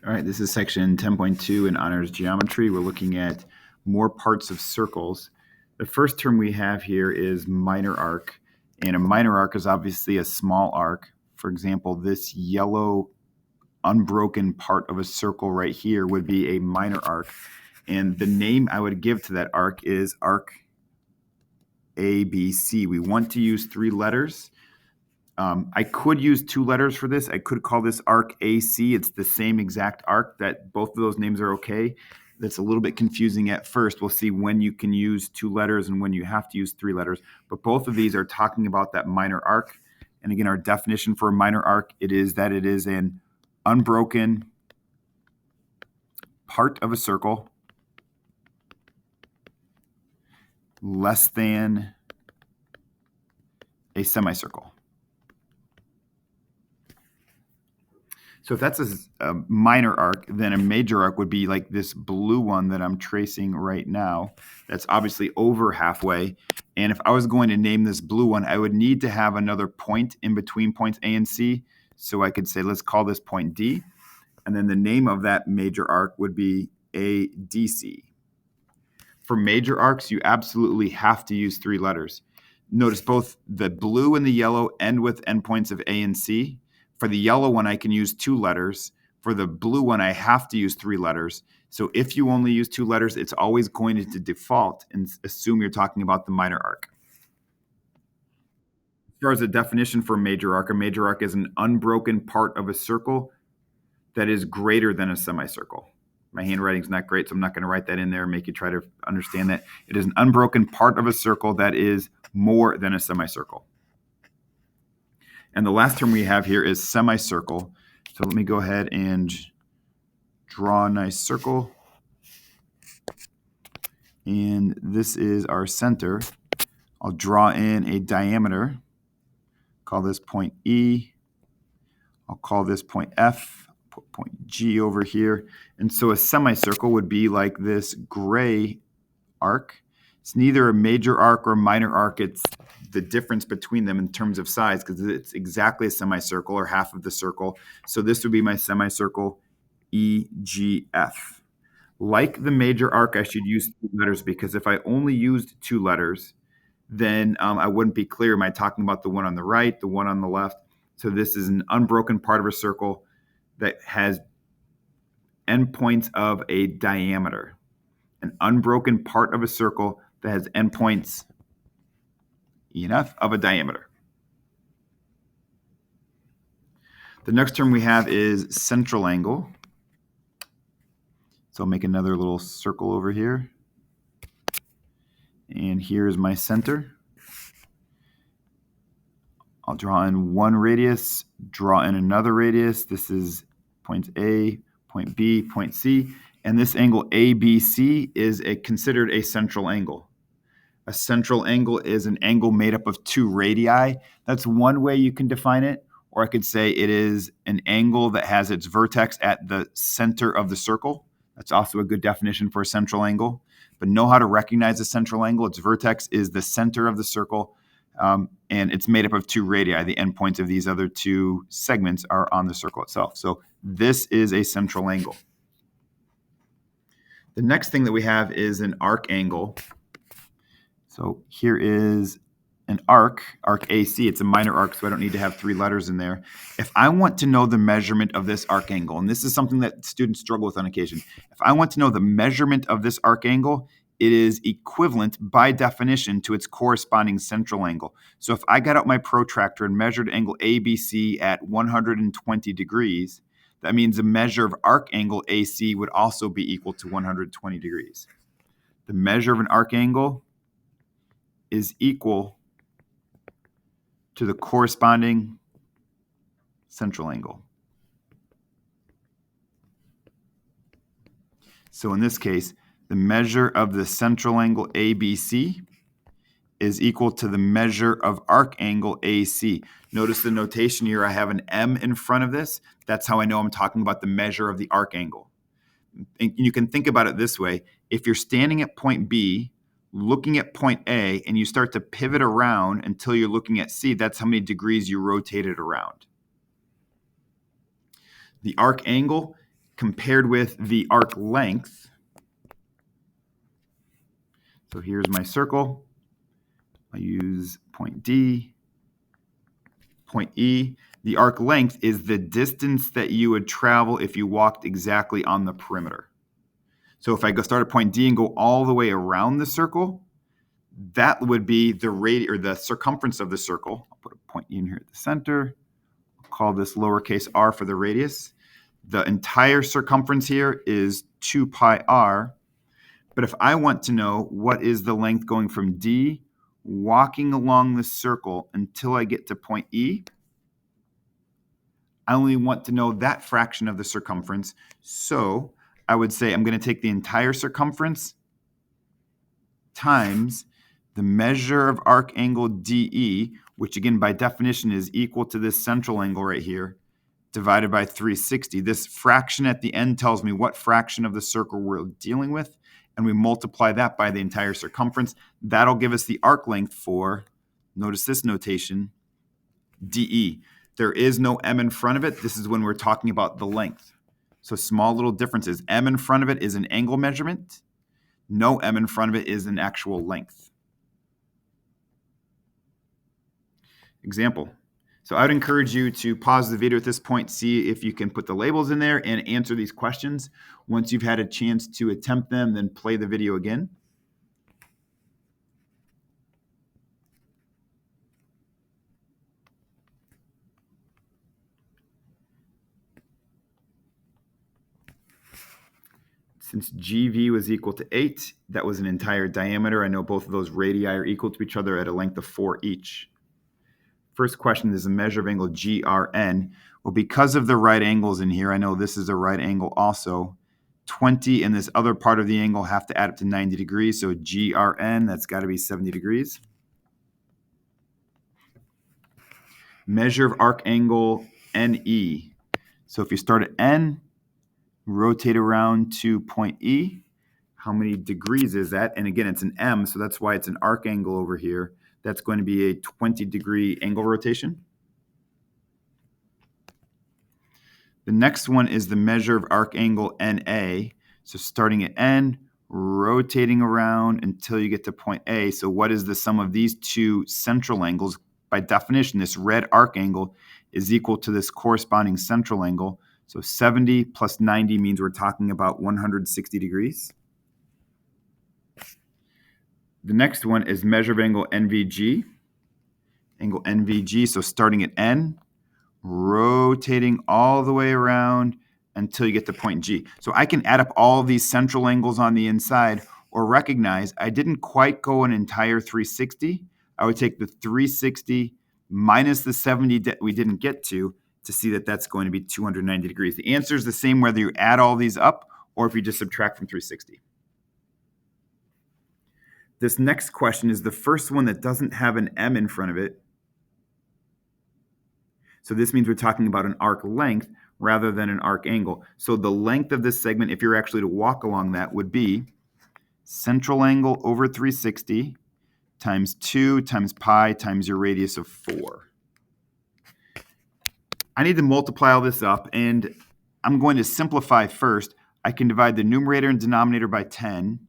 All right, this is section 10.2 in honors geometry. We're looking at more parts of circles. The first term we have here is minor arc, and a minor arc is obviously a small arc. For example, this yellow unbroken part of a circle right here would be a minor arc, and the name I would give to that arc is arc ABC. We want to use 3 letters. I could use 2 letters for this. I could call this arc AC. It's the same exact arc. That both of those names are okay. That's a little bit confusing at first. We'll see when you can use 2 letters and when you have to use 3 letters. But both of these are talking about that minor arc. And again, our definition for a minor arc, it is that it is an unbroken part of a circle less than a semicircle. So if that's a minor arc, then a major arc would be like this blue one that I'm tracing right now. That's obviously over halfway. And if I was going to name this blue one, I would need to have another point in between points A and C. So I could say, let's call this point D. And then the name of that major arc would be ADC. For major arcs, you absolutely have to use 3 letters. Notice both the blue and the yellow end with endpoints of A and C. For the yellow one, I can use 2 letters. For the blue one, I have to use 3 letters. So if you only use 2 letters, it's always going to default and assume you're talking about the minor arc. As far as the definition for a major arc is an unbroken part of a circle that is greater than a semicircle. My handwriting's not great, so I'm not going to write that in there and make you try to understand that. It is an unbroken part of a circle that is more than a semicircle. And the last term we have here is semicircle. So let me go ahead and draw a nice circle. And this is our center. I'll draw in a diameter. Call this point E. I'll call this point F. Put point G over here. And so a semicircle would be like this gray arc. It's neither a major arc or a minor arc. It's the difference between them in terms of size, because it's exactly a semicircle or half of the circle. So this would be my semicircle EGF. Like the major arc, I should use 2 letters, because if I only used 2 letters, then I wouldn't be clear. Am I talking about the one on the right, the one on the left? So this is an unbroken part of a circle that has endpoints of a diameter. An unbroken part of a circle that has endpoints enough of a diameter. The next term we have is central angle. So I'll make another little circle over here. And here's my center. I'll draw in one radius, draw in another radius. This is point A, point B, point C. And this angle ABC is considered a central angle. A central angle is an angle made up of 2 radii. That's one way you can define it. Or I could say it is an angle that has its vertex at the center of the circle. That's also a good definition for a central angle. But know how to recognize a central angle. Its vertex is the center of the circle, and it's made up of 2 radii. The endpoints of these other 2 segments are on the circle itself. So this is a central angle. The next thing that we have is an arc angle. So here is an arc AC. It's a minor arc, so I don't need to have 3 letters in there. If I want to know the measurement of this arc angle, and this is something that students struggle with on occasion, if I want to know the measurement of this arc angle, it is equivalent by definition to its corresponding central angle. So if I got out my protractor and measured angle ABC at 120 degrees, that means the measure of arc angle AC would also be equal to 120 degrees. The measure of an arc angle is equal to the corresponding central angle. So in this case, the measure of the central angle ABC is equal to the measure of arc angle AC. Notice the notation here, I have an M in front of this. That's how I know I'm talking about the measure of the arc angle. And you can think about it this way. If you're standing at point B, looking at point A, and you start to pivot around until you're looking at C, that's how many degrees you rotated around. The arc angle compared with the arc length. So here's my circle. I use point D, point E. The arc length is the distance that you would travel if you walked exactly on the perimeter. So if I start at point D and go all the way around the circle, that would be the radius or the circumference of the circle. I'll put a point in here at the center. I'll call this lowercase r for the radius. The entire circumference here is 2 pi r. But if I want to know what is the length going from D walking along the circle until I get to point E, I only want to know that fraction of the circumference. So I would say I'm going to take the entire circumference times the measure of arc angle DE, which again by definition is equal to this central angle right here, divided by 360. This fraction at the end tells me what fraction of the circle we're dealing with, and we multiply that by the entire circumference. That'll give us the arc length for, notice this notation, DE. There is no M in front of it. This is when we're talking about the length. So small little differences. M in front of it is an angle measurement. No M in front of it is an actual length. Example. So I would encourage you to pause the video at this point, see if you can put the labels in there and answer these questions. Once you've had a chance to attempt them, then play the video again. Since GV was equal to 8, that was an entire diameter. I know both of those radii are equal to each other at a length of 4 each. First question is a measure of angle GRN. Well, because of the right angles in here, I know this is a right angle also. 20 and this other part of the angle have to add up to 90 degrees. So GRN, that's got to be 70 degrees. Measure of arc angle NE. So if you start at N, rotate around to point E, how many degrees is that? And again, it's an M, so that's why it's an arc angle over here. That's going to be a 20-degree angle rotation. The next one is the measure of arc angle NA. So starting at N, rotating around until you get to point A. So what is the sum of these two central angles? By definition, this red arc angle is equal to this corresponding central angle. So 70 plus 90 means we're talking about 160 degrees. The next one is measure of angle NVG. Angle NVG, so starting at N, rotating all the way around until you get to point G. So I can add up all these central angles on the inside or recognize I didn't quite go an entire 360. I would take the 360 minus the 70 that we didn't get to see that that's going to be 290 degrees. The answer is the same whether you add all these up or if you just subtract from 360. This next question is the first one that doesn't have an M in front of it. So this means we're talking about an arc length rather than an arc angle. So the length of this segment, if you're actually to walk along that, would be central angle over 360 times 2 times pi times your radius of 4. I need to multiply all this up, and I'm going to simplify first. I can divide the numerator and denominator by 10,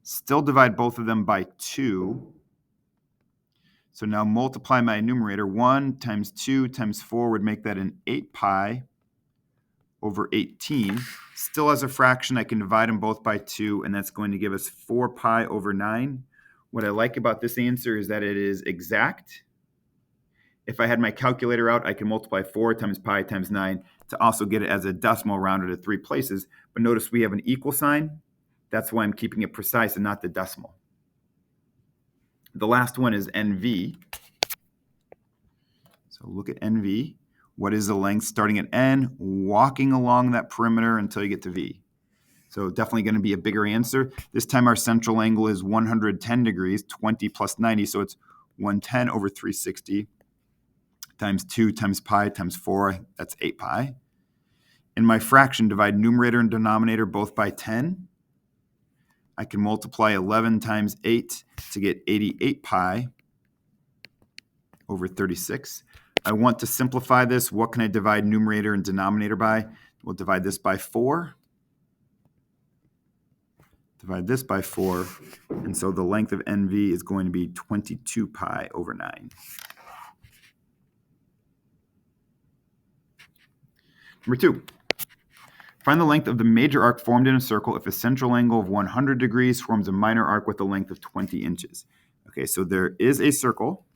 still divide both of them by 2. So now multiply my numerator. 1 times 2 times 4 would make that an 8 pi over 18. Still as a fraction, I can divide them both by 2, and that's going to give us 4 pi over 9. What I like about this answer is that it is exact. If I had my calculator out, I can multiply 4 times pi times 9 to also get it as a decimal rounded to 3 places. But notice we have an equal sign. That's why I'm keeping it precise and not the decimal. The last one is NV. So look at NV. What is the length starting at N, walking along that perimeter until you get to V? So definitely going to be a bigger answer. This time our central angle is 110 degrees, 20 plus 90, so it's 110 over 360 times 2 times pi times 4, that's 8 pi. In my fraction, divide numerator and denominator both by 10. I can multiply 11 times 8 to get 88 pi over 36. I want to simplify this. What can I divide numerator and denominator by? We'll divide this by 4. divide this by 4, and so the length of NV is going to be 22 pi over 9. Number 2, find the length of the major arc formed in a circle if a central angle of 100 degrees forms a minor arc with a length of 20 inches. Okay, so there is a circle,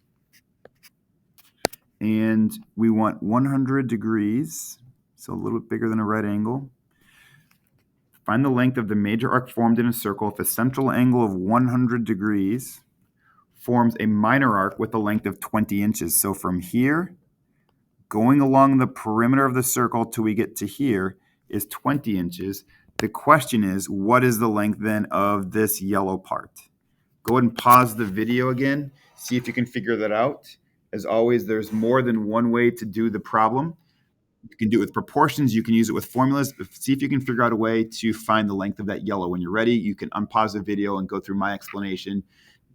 and we want 100 degrees, so a little bit bigger than a right angle. Find the length of the major arc formed in a circle if a central angle of 100 degrees forms a minor arc with a length of 20 inches. So from here, going along the perimeter of the circle till we get to here is 20 inches. The question is, what is the length then of this yellow part? Go ahead and pause the video again. See if you can figure that out. As always, there's more than one way to do the problem. You can do it with proportions. You can use it with formulas. See if you can figure out a way to find the length of that yellow. When you're ready, you can unpause the video and go through my explanation,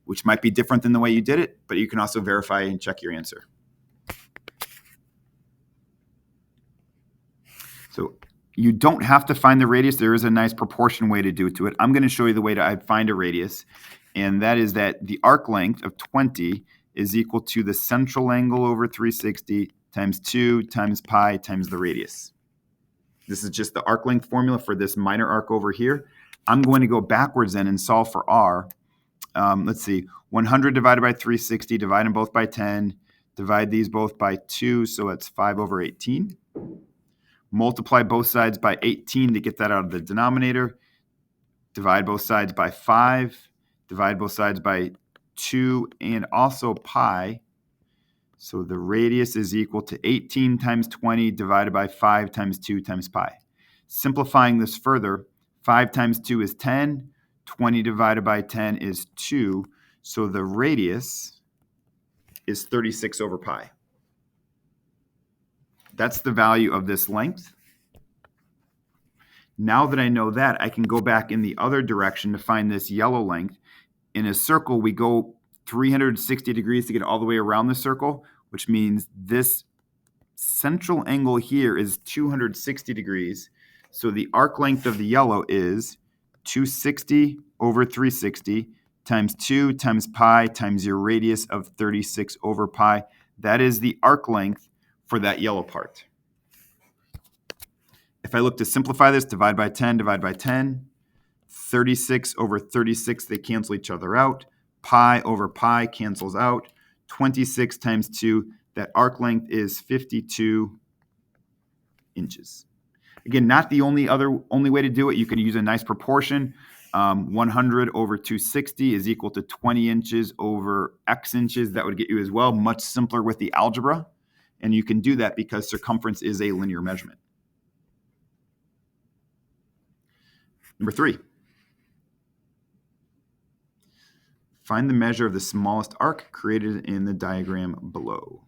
which might be different than the way you did it, but you can also verify and check your answer. So you don't have to find the radius. There is a nice proportion way to do it to it. I'm going to show you the way to find a radius, and that is that the arc length of 20 is equal to the central angle over 360 times 2 times pi times the radius. This is just the arc length formula for this minor arc over here. I'm going to go backwards then and solve for r. Let's see, 100 divided by 360, divide them both by 10, divide these both by 2, so it's 5 over 18. Multiply both sides by 18 to get that out of the denominator. Divide both sides by 5, divide both sides by 2 and also pi. So the radius is equal to 18 times 20 divided by 5 times 2 times pi. Simplifying this further, 5 times 2 is 10, 20 divided by 10 is 2, so the radius is 36 over pi. That's the value of this length. Now that I know that, I can go back in the other direction to find this yellow length. In a circle, we go 360 degrees to get all the way around the circle, which means this central angle here is 260 degrees. So the arc length of the yellow is 260 over 360 times 2 times pi times your radius of 36 over pi. That is the arc length for that yellow part. If I look to simplify this, divide by 10, 36 over 36, they cancel each other out. Pi over pi cancels out. 26 times 2, that arc length is 52 inches. Again, not the only way to do it. You can use a nice proportion. 100 over 260 is equal to 20 inches over x inches. That would get you as well. Much simpler with the algebra. And you can do that because circumference is a linear measurement. Number 3. Find the measure of the smallest arc created in the diagram below.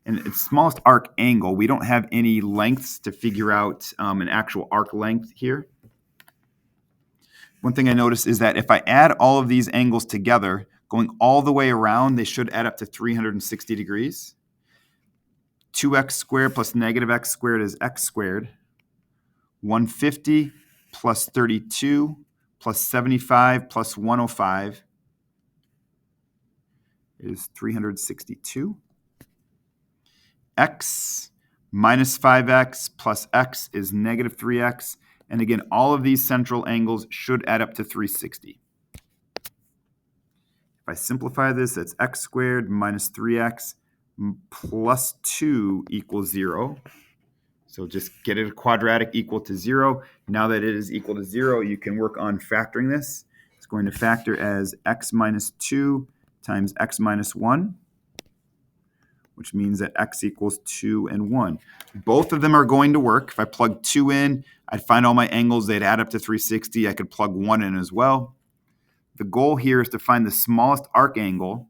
And its smallest arc angle, we don't have any lengths to figure out an actual arc length here. One thing I noticed is that if I add all of these angles together, going all the way around, they should add up to 360 degrees. 2x squared plus negative x squared is x squared. 150 plus 32 plus 75 plus 105 is 362. X minus 5x plus x is negative 3x. And again, all of these central angles should add up to 360. If I simplify this, that's x squared minus 3x plus 2 equals 0. So just get it a quadratic equal to 0. Now that it is equal to 0, you can work on factoring this. It's going to factor as x minus 2 times x minus 1, which means that x equals 2 and 1. Both of them are going to work. If I plug 2 in, I'd find all my angles. They'd add up to 360. I could plug 1 in as well. The goal here is to find the smallest arc angle.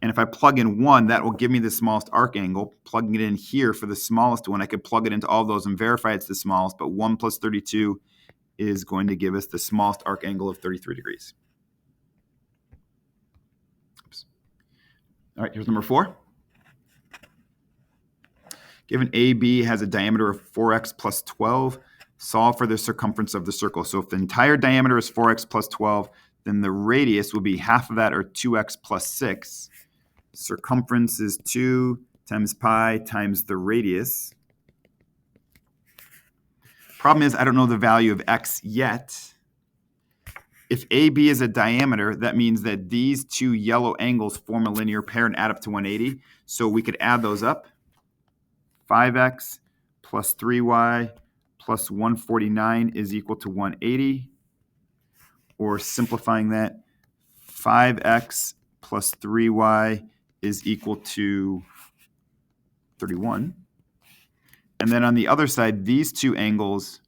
And if I plug in 1, that will give me the smallest arc angle. Plugging it in here for the smallest one, I could plug it into all of those and verify it's the smallest. But 1 plus 32 is going to give us the smallest arc angle of 33 degrees. Oops. All right, here's number 4. Given AB has a diameter of 4x plus 12, solve for the circumference of the circle. So if the entire diameter is 4x plus 12, then the radius will be half of that, or 2x plus 6. Circumference is 2 times pi times the radius. Problem is, I don't know the value of x yet. If AB is a diameter, that means that these two yellow angles form a linear pair and add up to 180. So we could add those up. 5x plus 3y plus 149 is equal to 180. Or simplifying that, 5x plus 3y is equal to 31. And then on the other side, these two angles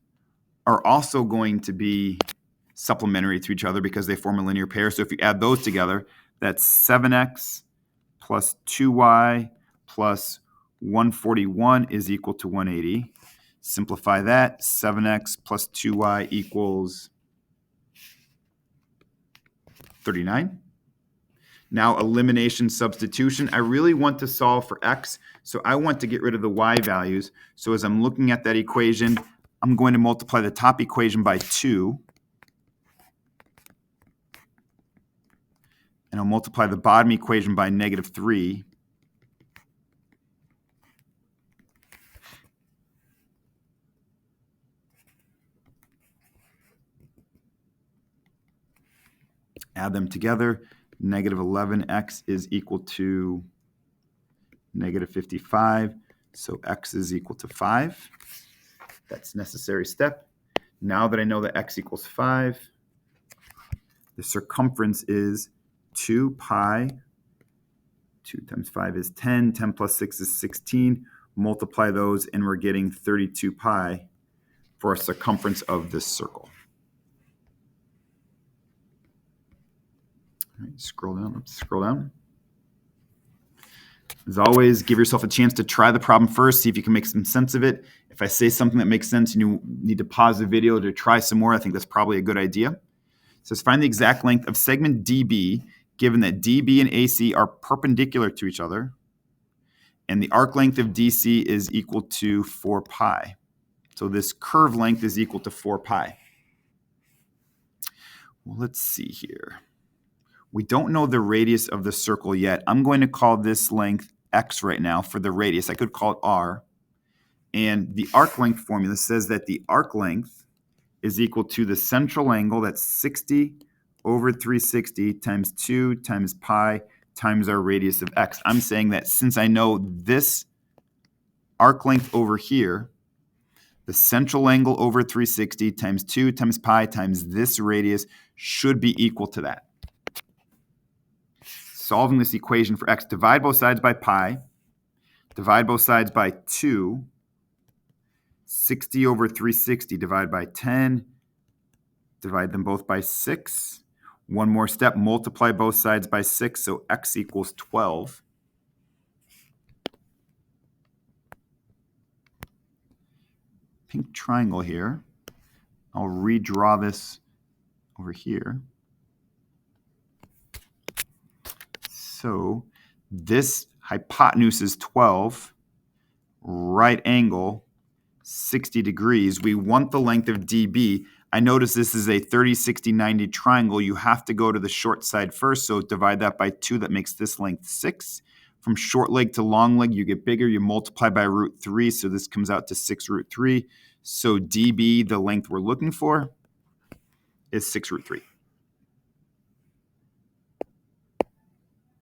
are also going to be supplementary to each other because they form a linear pair. So if you add those together, that's 7x plus 2y plus 141 is equal to 180. Simplify that, 7x plus 2y equals 39. Now elimination substitution. I really want to solve for x, so I want to get rid of the y values. So as I'm looking at that equation, I'm going to multiply the top equation by 2. And I'll multiply the bottom equation by negative 3. Add them together. Negative 11x is equal to negative 55. So x is equal to 5. That's a necessary step. Now that I know that x equals 5, the circumference is 2 pi. 2 times 5 is 10. 10 plus 6 is 16. Multiply those, and we're getting 32 pi for a circumference of this circle. All right, scroll down. Let's scroll down. As always, give yourself a chance to try the problem first, see if you can make some sense of it. If I say something that makes sense and you need to pause the video to try some more, I think that's probably a good idea. It says find the exact length of segment DB, given that DB and AC are perpendicular to each other, and the arc length of DC is equal to 4 pi. So this curve length is equal to 4 pi. Well, let's see here. We don't know the radius of the circle yet. I'm going to call this length x right now for the radius. I could call it r. And the arc length formula says that the arc length is equal to the central angle, that's 60 over 360 times 2 times pi times our radius of x. I'm saying that since I know this arc length over here, the central angle over 360 times 2 times pi times this radius should be equal to that. Solving this equation for x, divide both sides by pi, divide both sides by 2, 60 over 360 divide by 10, divide them both by 6. One more step, multiply both sides by 6, so x equals 12. Pink triangle here. I'll redraw this over here. So this hypotenuse is 12, right angle 60 degrees. We want the length of DB. I notice this is a 30, 60, 90 triangle. You have to go to the short side first, so divide that by 2. That makes this length 6. From short leg to long leg, you get bigger. You multiply by root 3, so this comes out to 6 root 3. So DB, the length we're looking for, is 6 root 3.